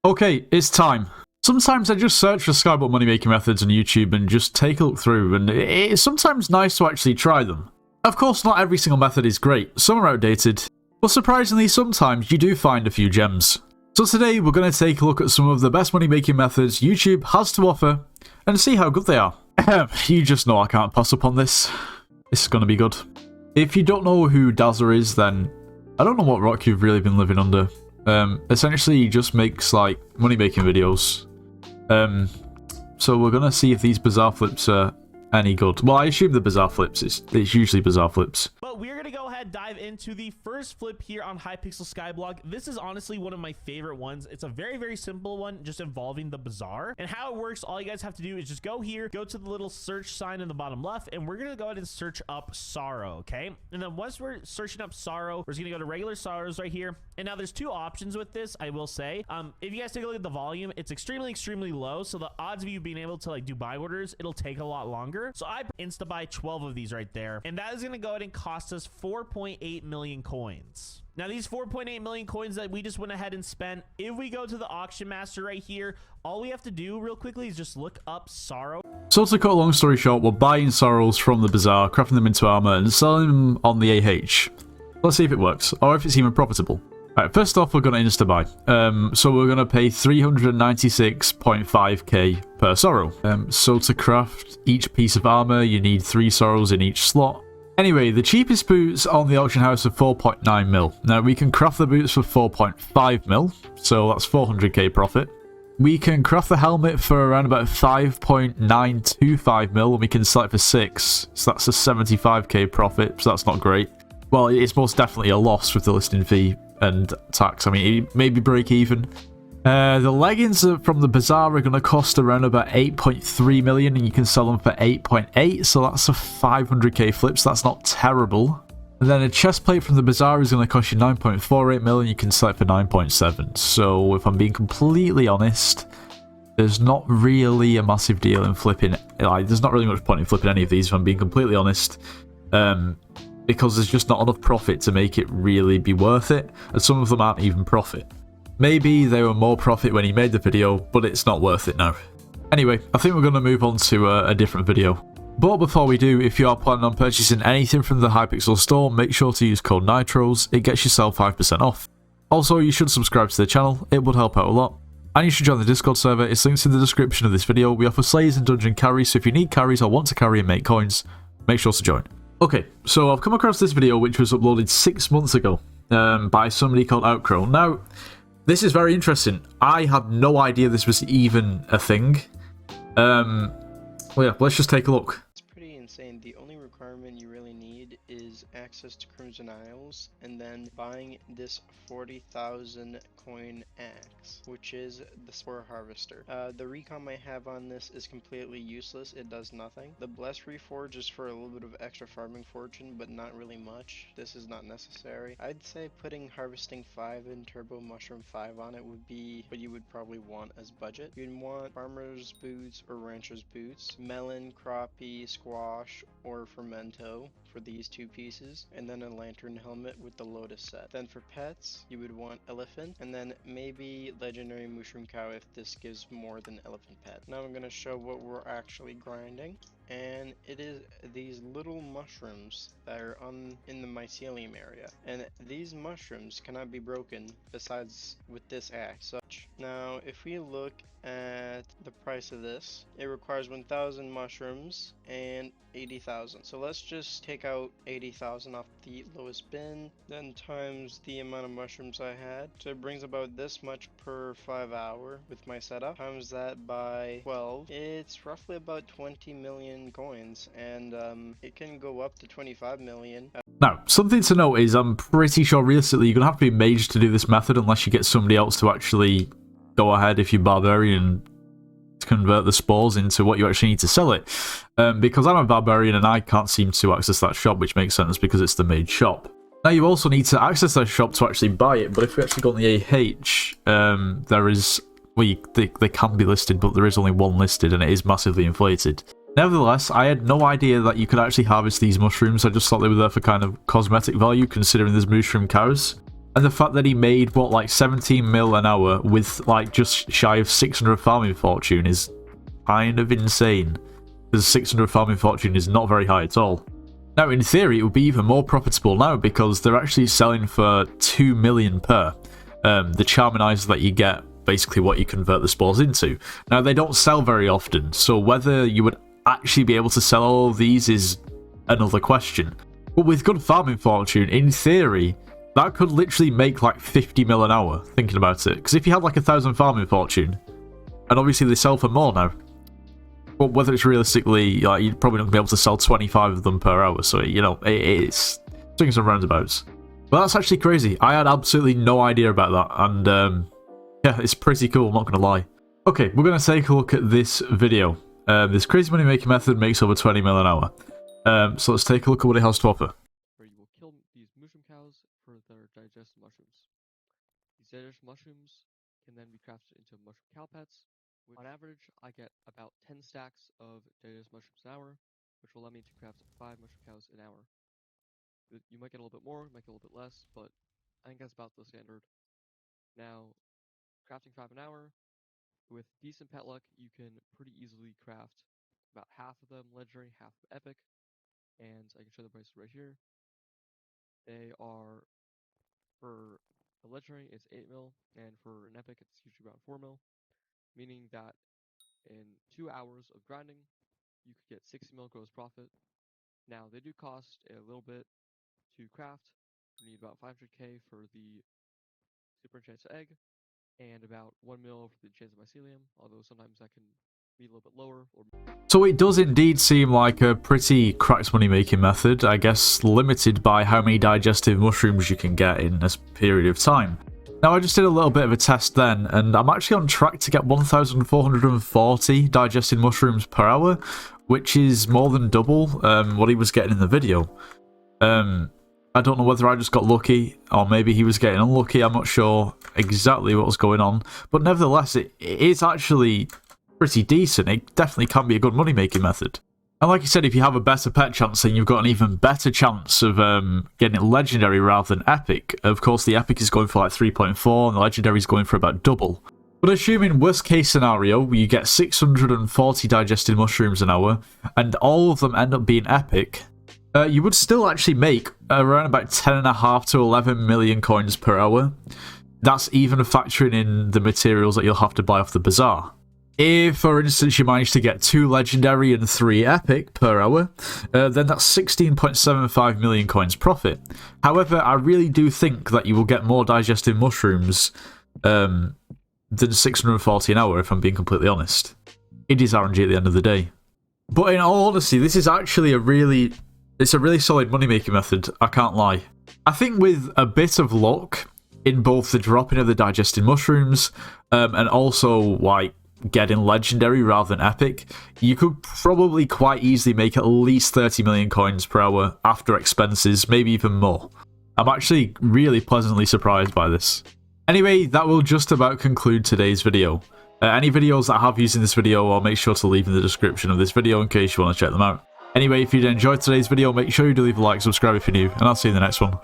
Okay, it's time. Sometimes I just search for Skyblock money making methods on YouTube and just take a look through, and it's sometimes nice to actually try them. Of course, not every single method is great, some are outdated, but surprisingly sometimes you do find a few gems. So today we're going to take a look at some of the best money making methods YouTube has to offer and see how good they are. You just know I can't pass up on this. This is going to be good. If you don't know who Dazzler is, then I don't know what rock you've really been living under. Essentially he just makes like money making videos. So we're gonna see if these Bizar Flips are any good. Well, I assume the Bizar Flips, it's usually Bizar Flips. But we're gonna go ahead and dive into the first flip here on Hypixel Skyblock. This is honestly one of my favorite ones. It's a very simple one, just involving the Bizarre. And how it works, all you guys have to do is just go here, go to the little search sign in the bottom left, and we're gonna go ahead and search up Sorrow, okay? And then once we're searching up Sorrow, we're just gonna go to regular Sorrows right here. And now there's two options with this, I will say. If you guys take a look at the volume, it's extremely low, so the odds of you being able to like do buy orders, it'll take a lot longer. So I insta buy 12 of these right there, and that is gonna go ahead and cost us 4.8 million coins. Now these 4.8 million coins that we just went ahead and spent, if we go to the auction master right here, all we have to do real quickly is just look up Sorrow. So to cut a long story short, we're buying Sorrows from the Bizarre, crafting them into armor and selling them on the AH. Let's see if it works, or if it's even profitable. Alright, first off, we're going to insta-buy. So we're going to pay 396.5k per Sorrow. So to craft each piece of armor, you need 3 Sorrows in each slot. Anyway, the cheapest boots on the auction house are 4.9 mil. Now, we can craft the boots for 4.5 mil, so that's 400k profit. We can craft the helmet for around about 5.925 mil, and we can sell it for 6, so that's a 75k profit, so that's not great. Well, it's most definitely a loss with the listing fee and tax. I mean, it maybe break even. The leggings from the Bizarre are going to cost around about 8.3 million, and you can sell them for 8.8, so that's a 500k flip, so that's not terrible. And then a chest plate from the Bizarre is going to cost you 9.48 million, you can sell it for 9.7. So if I'm being completely honest, there's not really a massive deal in flipping. Like, there's not really much point in flipping any of these, if I'm being completely honest. Because there's just not enough profit to make it really be worth it, and some of them aren't even profit. Maybe they were more profit when he made the video, but it's not worth it now. Anyway, I think we're going to move on to a different video. But before we do, if you are planning on purchasing anything from the Hypixel store, make sure to use code NITROS, it gets yourself 5% off. Also, you should subscribe to the channel, it would help out a lot. And you should join the Discord server, it's linked in the description of this video. We offer slayers and dungeon carries, so if you need carries or want to carry and make coins, make sure to join. Okay, so I've come across this video which was uploaded 6 months ago by somebody called Outcrow. Now, this is very interesting. I had no idea this was even a thing. Well, yeah, let's just take a look. It's pretty insane. The only requirement you really need is access to Crimson Isles and then buying this 40,000 coin axe, which is the Spore Harvester. The recom I have on this is completely useless. It does nothing. The Blessed Reforge is for a little bit of extra farming fortune, but not really much. This is not necessary. I'd say putting Harvesting 5 and Turbo Mushroom 5 on it would be what you would probably want as budget. You'd want Farmer's Boots or Rancher's Boots, Melon, Crappie, Squash, or Fermento for these 2 pieces, and then a Lantern Helmet with the Lotus set. Then for pets, you would want Elephant, and then maybe Legendary Mushroom Cow if this gives more than Elephant Pet. Now I'm going to show what we're actually grinding, and it is these little mushrooms that are in the mycelium area, and these mushrooms cannot be broken besides with this axe. Now if we look at the price of this, it requires 1,000 mushrooms and 80,000. So let's just take out 80,000 off the lowest bin, then times the amount of mushrooms I had. So it brings about this much per 5 hour with my setup. Times that by 12, it's roughly about 20 million coins, and it can go up to 25 million. Now, something to note is I'm pretty sure realistically you're going to have to be mage to do this method unless you get somebody else to actually go ahead, if you're barbarian, to convert the spores into what you actually need to sell it. Because I'm a barbarian and I can't seem to access that shop, which makes sense because it's the mage shop. Now you also need to access that shop to actually buy it, but if we actually go on the AH, there is, well, they can be listed, but there is only one listed and it is massively inflated. Nevertheless, I had no idea that you could actually harvest these mushrooms. I just thought they were there for kind of cosmetic value, considering there's mushroom cows. And the fact that he made, what, like 17 mil an hour with like just shy of 600 farming fortune is kind of insane. Because 600 farming fortune is not very high at all. Now, in theory, it would be even more profitable now because they're actually selling for 2 million per. The charminizer that you get, basically what you convert the spores into. Now, they don't sell very often, so whether you would actually be able to sell all of these is another question. But with good farming fortune, in theory, that could literally make like 50 mil an hour, thinking about it. Because if you had like 1,000 farming fortune, and obviously they sell for more now, but whether it's realistically, like, you're probably not going to be able to sell 25 of them per hour, so, you know, it's swings and roundabouts. But that's actually crazy. I had absolutely no idea about that, and yeah, it's pretty cool, I'm not going to lie. Okay, we're going to take a look at this video. This crazy money making method makes over 20 mil an hour. So let's take a look at what it has to offer. Where you will kill these mushroom cows for their digestive mushrooms. These digestive mushrooms can then be crafted into mushroom cow pets. On average, I get about 10 stacks of digestive mushrooms an hour, which will allow me to craft 5 mushroom cows an hour. You might get a little bit more, you might get a little bit less, but I think that's about the standard. Now, crafting 5 an hour, with decent pet luck, you can pretty easily craft about half of them legendary, half epic, and I can show the prices right here. They are, for a legendary, it's 8 mil, and for an epic, it's usually around 4 mil, meaning that in 2 hours of grinding, you could get 60 mil gross profit. Now, they do cost a little bit to craft. You need about 500k for the super enchanted egg, and about 1 mil for the enchanted mycelium, although sometimes that can be a little bit lower. So it does indeed seem like a pretty cracked money making method, I guess limited by how many digestive mushrooms you can get in a period of time. Now, I just did a little bit of a test then, and I'm actually on track to get 1,440 digested mushrooms per hour, which is more than double what he was getting in the video. I don't know whether I just got lucky, or maybe he was getting unlucky, I'm not sure exactly what was going on, but nevertheless, it is actually pretty decent. It definitely can be a good money making method. And like you said, if you have a better pet chance, then you've got an even better chance of getting it legendary rather than epic. Of course, the epic is going for like 3.4, and the legendary is going for about double. But assuming worst case scenario, you get 640 digested mushrooms an hour, and all of them end up being epic, you would still actually make around about 10.5 to 11 million coins per hour. That's even factoring in the materials that you'll have to buy off the Bizar. If, for instance, you manage to get 2 legendary and 3 epic per hour, then that's 16.75 million coins profit. However, I really do think that you will get more digestive mushrooms than 640 an hour, if I'm being completely honest. It is RNG at the end of the day. But in all honesty, this is actually it's a really solid money-making method, I can't lie. I think with a bit of luck in both the dropping of the digested mushrooms and also, like, getting legendary rather than epic, you could probably quite easily make at least 30 million coins per hour after expenses, maybe even more. I'm actually really pleasantly surprised by this. Anyway, that will just about conclude today's video. Any videos that I have used in this video, I'll make sure to leave in the description of this video in case you want to check them out. Anyway, if you did enjoy today's video, make sure you do leave a like, subscribe if you're new, and I'll see you in the next one.